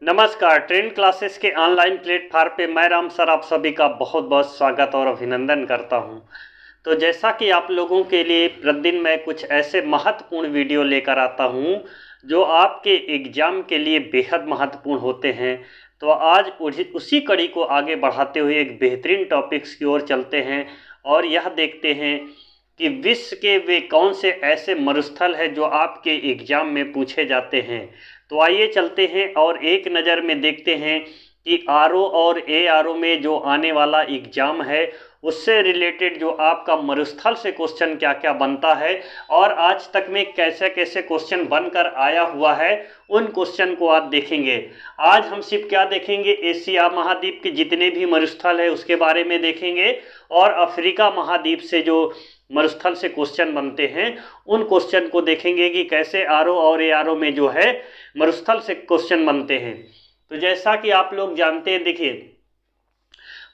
नमस्कार। Trend classes के online platform पे मैं राम सर आप सभी का बहुत बहुत स्वागत और अभिनंदन करता हूं। तो जैसा कि आप लोगों के लिए प्रतिदिन मैं कुछ ऐसे महत्वपूर्ण वीडियो लेकर आता हूं जो आपके एग्ज़ाम के लिए बेहद महत्वपूर्ण होते हैं। तो आज उसी कड़ी को आगे बढ़ाते हुए एक बेहतरीन टॉपिक्स की ओर चलते हैं और यह देखते हैं कि विश्व के वे कौन से ऐसे मरुस्थल हैं जो आपके एग्ज़ाम में पूछे जाते हैं। तो आइए चलते हैं और एक नज़र में देखते हैं कि आरओ और एआरओ में जो आने वाला एग्ज़ाम है उससे रिलेटेड जो आपका मरुस्थल से क्वेश्चन क्या क्या बनता है और आज तक में कैसे कैसे क्वेश्चन बनकर आया हुआ है, उन क्वेश्चन को आप देखेंगे। आज हम सिर्फ क्या देखेंगे, एशिया महाद्वीप के जितने भी मरुस्थल है उसके बारे में देखेंगे और अफ्रीका महाद्वीप से जो मरुस्थल से क्वेश्चन बनते हैं उन क्वेश्चन को देखेंगे कि कैसे आरओ और एआरओ में जो है मरुस्थल से क्वेश्चन बनते हैं। तो जैसा कि आप लोग जानते हैं, देखिए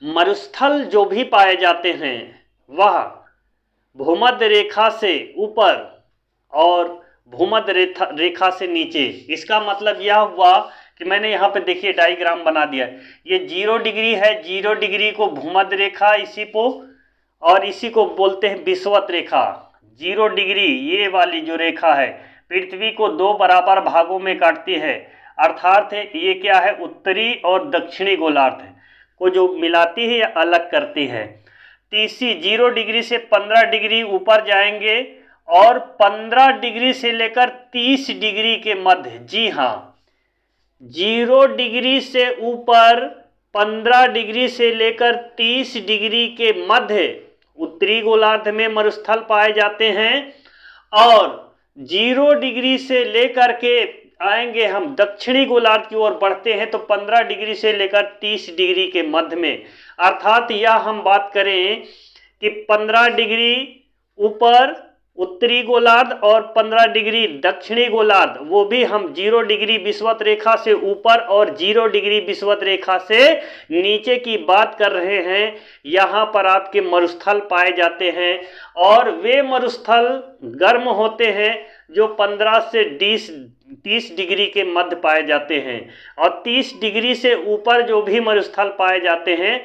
मरुस्थल जो भी पाए जाते हैं वह भूमध्य रेखा से ऊपर और भूमध्य रेखा से नीचे। इसका मतलब यह हुआ कि मैंने यहाँ पे देखिए डायग्राम बना दिया। ये 0 डिग्री है, 0 डिग्री को भूमध्य रेखा इसी को और इसी को बोलते हैं विषुवत रेखा। 0 डिग्री ये वाली जो रेखा है पृथ्वी को 2 बराबर भागों में काटती है, अर्थात ये क्या है, उत्तरी और दक्षिणी गोलार्ध को जो मिलाती है या अलग करती है। तीसरी 0 डिग्री से 15 डिग्री ऊपर जाएंगे और 15 डिग्री से लेकर 30 डिग्री के मध्य, जी हाँ 0 डिग्री से ऊपर 15 डिग्री से लेकर 30 डिग्री के मध्य उत्तरी गोलार्ध में मरुस्थल पाए जाते हैं और 0 डिग्री से लेकर के आएंगे हम दक्षिणी गोलार्ध की ओर बढ़ते हैं तो 15 डिग्री से लेकर 30 डिग्री के मध्य में, अर्थात यह हम बात करें कि 15 डिग्री ऊपर उत्तरी गोलार्ध और 15 डिग्री दक्षिणी गोलार्ध, वो भी हम 0 डिग्री विषुवत रेखा से ऊपर और 0 डिग्री विषुवत रेखा से नीचे की बात कर रहे हैं। यहाँ पर आपके मरुस्थल पाए जाते हैं और वे मरुस्थल गर्म होते हैं जो 15 से 30 डिग्री के मध्य पाए जाते हैं और 30 डिग्री से ऊपर जो भी मरुस्थल पाए जाते हैं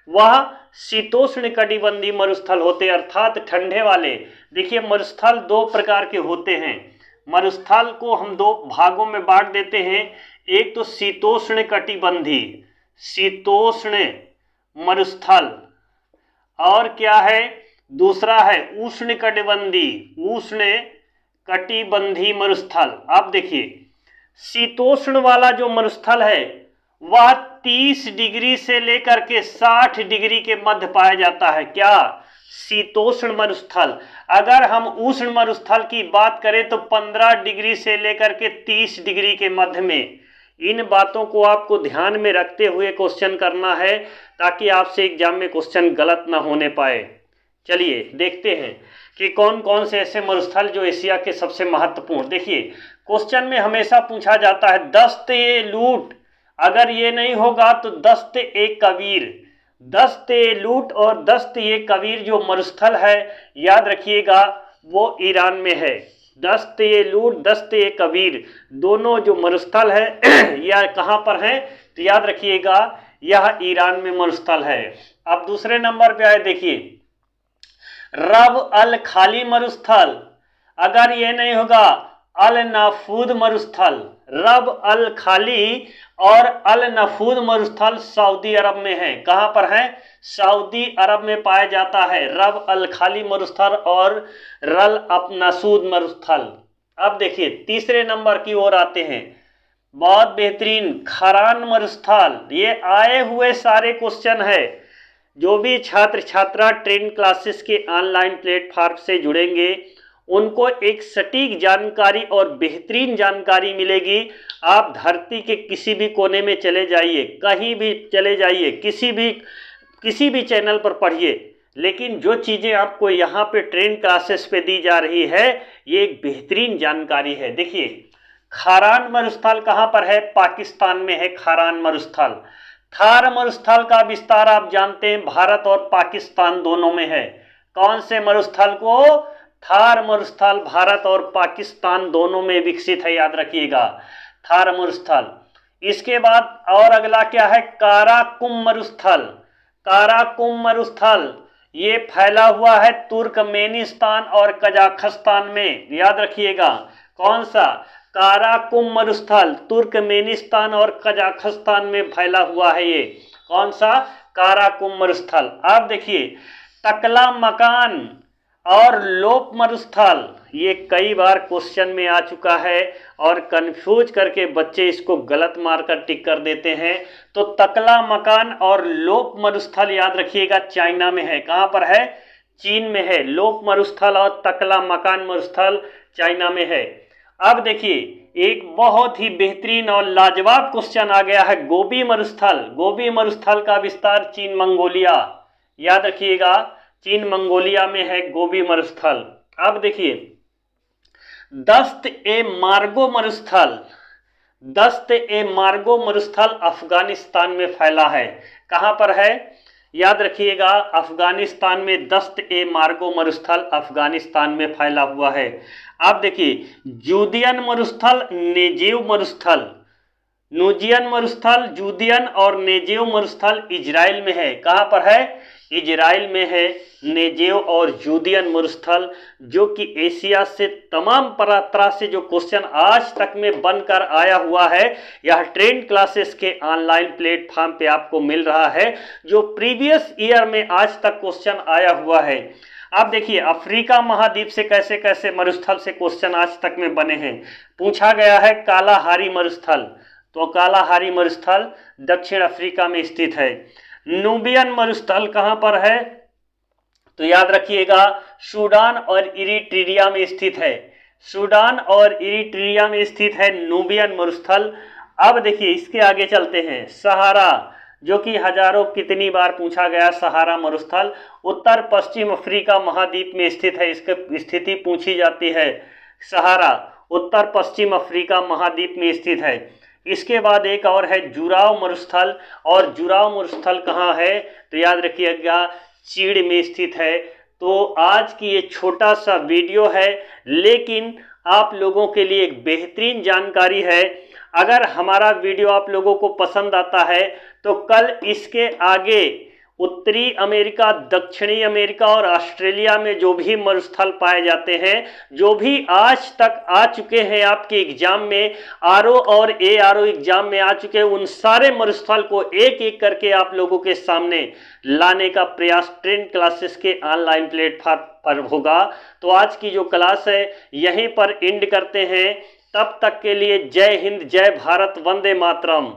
वह शीतोष्ण कटिबंधीय मरुस्थल होते हैं, अर्थात ठंडे वाले। देखिए मरुस्थल 2 प्रकार के होते हैं। मरुस्थल को हम 2 भागों में बांट देते हैं। एक तो शीतोष्ण कटिबंधीय, शीतोष्ण मरुस्थल, और क्या है दूसरा है उष्ण कटिबंधीय, उष्ण कटिबंधीय मरुस्थल। आप देखिए शीतोष्ण वाला जो मरुस्थल है वह 30 डिग्री से लेकर के 60 डिग्री के मध्य पाया जाता है। क्या? शीतोष्ण मरुस्थल। अगर हम उष्ण मरुस्थल की बात करें तो 15 डिग्री से लेकर के 30 डिग्री के मध्य में। इन बातों को आपको ध्यान में रखते हुए क्वेश्चन करना है ताकि आपसे एग्जाम में क्वेश्चन गलत ना होने पाए। चलिए देखते हैं कि कौन कौन से ऐसे मरुस्थल जो एशिया के सबसे महत्वपूर्ण। देखिए क्वेश्चन में हमेशा पूछा जाता है दस्त ए लूट, अगर ये नहीं होगा तो दस्त ए कबीर। दस्त ए लूट और दस्त ए कबीर जो मरुस्थल है याद रखिएगा वो ईरान में है। दस्त ए लूट, दस्त ए कबीर दोनों जो मरुस्थल है यह कहाँ पर है तो याद रखिएगा यह ईरान में मरुस्थल है। अब दूसरे नंबर पे आए, देखिए रब अल खाली मरुस्थल, अगर ये नहीं होगा अल नाफूद मरुस्थल। रब अल खाली और अल नफूद मरुस्थल सऊदी अरब में है। कहाँ पर है? सऊदी अरब में पाया जाता है रब अल खाली मरुस्थल और रल अप नसूद मरुस्थल। अब देखिए तीसरे नंबर की ओर आते हैं, बहुत बेहतरीन खारान मरुस्थल। ये आए हुए सारे क्वेश्चन है। जो भी छात्र छात्रा ट्रेंड क्लासेस के ऑनलाइन प्लेटफॉर्म से जुड़ेंगे उनको एक सटीक जानकारी और बेहतरीन जानकारी मिलेगी। आप धरती के किसी भी कोने में चले जाइए, कहीं भी चले जाइए, किसी भी चैनल पर पढ़िए, लेकिन जो चीज़ें आपको यहाँ पे ट्रेंड क्लासेस पे दी जा रही है ये एक बेहतरीन जानकारी है। देखिए खारान मरुस्थल कहाँ पर है? पाकिस्तान में है खारान मरुस्थल। थार मरुस्थल का विस्तार आप जानते हैं भारत और पाकिस्तान दोनों में है। कौन से मरुस्थल को? थार मरुस्थल भारत और पाकिस्तान दोनों में विकसित है, याद रखिएगा थार मरुस्थल। इसके बाद और अगला क्या है, काराकुम मरुस्थल। काराकुम मरुस्थल ये फैला हुआ है तुर्कमेनिस्तान और कजाकिस्तान में, याद रखिएगा। कौन सा, काराकुम मरुस्थल तुर्कमेनिस्तान और कजाकिस्तान में फैला हुआ है ये। कौन सा, काराकुम मरुस्थल। आप देखिए टकला मकान और लोप मरुस्थल, ये कई बार क्वेश्चन में आ चुका है और कंफ्यूज करके बच्चे इसको गलत मारकर टिक कर देते हैं। तो टकला मकान और लोप मरुस्थल याद रखिएगा चाइना में है। कहाँ पर है, चीन में है। लोप मरुस्थल और टकला मकान मरुस्थल चाइना में है। अब देखिए एक बहुत ही बेहतरीन और लाजवाब क्वेश्चन आ गया है, गोबी मरुस्थल। गोबी मरुस्थल का विस्तार चीन मंगोलिया, याद रखिएगा चीन मंगोलिया में है गोबी मरुस्थल। अब देखिए दस्त ए मार्गो मरुस्थल। दस्त ए मार्गो मरुस्थल अफगानिस्तान में फैला है। कहां पर है, याद रखिएगा अफगानिस्तान में दस्त ए मार्गो मरुस्थल अफगानिस्तान में फैला हुआ है। आप देखिए जूदियन मरुस्थल, नेजेव मरुस्थल, नूजियन मरुस्थल, जूदियन और नेजेव मरुस्थल इजराइल में है। कहां पर है, इजराइल में है नेजेव और जूदियन मरुस्थल, जो कि एशिया से तमाम तरह से जो क्वेश्चन आज तक में बनकर आया हुआ है, यह ट्रेंड क्लासेस के ऑनलाइन प्लेटफॉर्म पे आपको मिल रहा है, जो प्रीवियस ईयर में आज तक क्वेश्चन आया हुआ है। आप देखिए अफ्रीका महाद्वीप से कैसे कैसे मरुस्थल से क्वेश्चन आज तक में बने हैं। पूछा गया है कालाहारी मरुस्थल, तो कालाहारी मरुस्थल दक्षिण अफ्रीका में स्थित है। नूबियन मरुस्थल कहां पर है, तो याद रखिएगा सूडान और इरिट्रिया में स्थित है। सूडान और इरिट्रिया में स्थित है नूबियन मरुस्थल। अब देखिए इसके आगे चलते हैं, सहारा, जो कि हजारों कितनी बार पूछा गया, सहारा मरुस्थल उत्तर पश्चिम अफ्रीका महाद्वीप में स्थित है। इसकी स्थिति पूछी जाती है, सहारा उत्तर पश्चिम अफ्रीका महाद्वीप में स्थित है। इसके बाद एक और है जुराव मरुस्थल, और जुराव मरुस्थल कहाँ है, तो याद रखिएगा चीड़ में स्थित है। तो आज की ये छोटा सा वीडियो है, लेकिन आप लोगों के लिए एक बेहतरीन जानकारी है। अगर हमारा वीडियो आप लोगों को पसंद आता है तो कल इसके आगे उत्तरी अमेरिका, दक्षिणी अमेरिका और ऑस्ट्रेलिया में जो भी मरुस्थल पाए जाते हैं, जो भी आज तक आ चुके हैं आपके एग्जाम में, आरओ और एआरओ एग्जाम में आ चुके हैं, उन सारे मरुस्थल को एक एक करके आप लोगों के सामने लाने का प्रयास ट्रेंड क्लासेस के ऑनलाइन प्लेटफॉर्म पर होगा। तो आज की जो क्लास है यहीं पर एंड करते हैं। तब तक के लिए जय हिंद, जय भारत, वंदे मातरम।